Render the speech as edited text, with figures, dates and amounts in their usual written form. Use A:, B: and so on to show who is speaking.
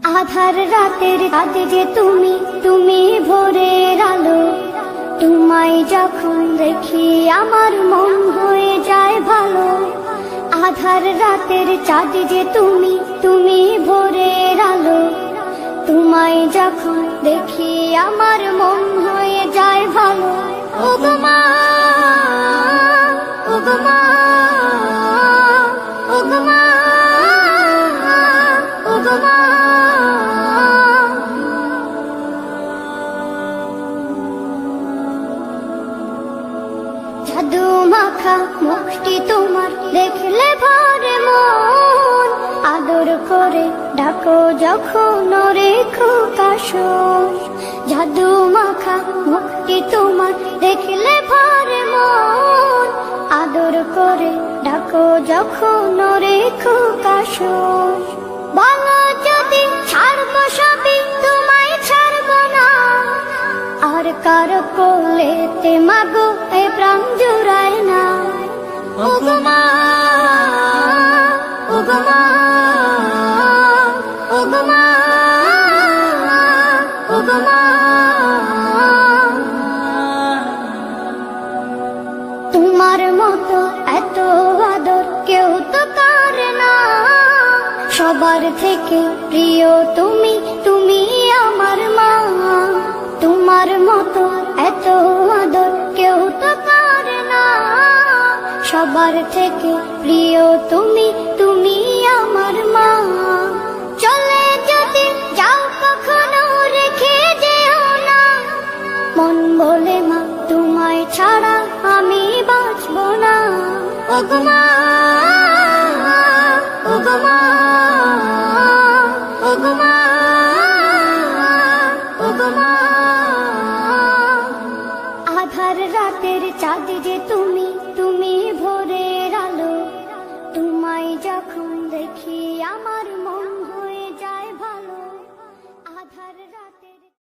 A: আধার রাতের রাতে যে তুমি তুমি ভোরের আলো, তোমায় যখন দেখি আমার মন হয়ে যায় ভালো। আধার রাতের চাঁদ যে তুমি তুমি ভোরের আলো, তোমায় যখন দেখি আমার মন হয়ে যায় ভালো। ওগো মা, ওগো মা, ওগো মা, ওগো মা। জাদু মাখা মুখটি তোমার দেখলে ভরে মন, আদর করে ডাকো যখন রেখো কাশন। জাদু মাখা মুখটি তোমার দেখলে ভরে মন, আদর করে ডাকো যখন রেখো কাশন। বলো যদি ছাড়বো সবই তোমায় ছাড়বো না, আর কার কোলেতে মাগো এ প্রাণ জুড়ায় না। ওগো মা, ওগো মা, ওগো মা, ওগো মা। তোমার মতো এত আদর কেউ তো করে না, সবার থেকে প্রিয় তুমি তুমি আমার মা। তোমার মতো এত আদর কেউ তো করে না, সবার থেকে প্রিয় তুমি তুমি আমার মা। চলে যদি যাও কখনো রেখে যেও না, মন বলে মা তোমায় ছাড়া আমি বাঁচবো না। ওগো মা, ওগো মা, ওগো মা, ওগো মা। আধার রাতের চাঁদ যে তুমি তুমি ভোরের আলো, তোমায় যখন দেখি আমার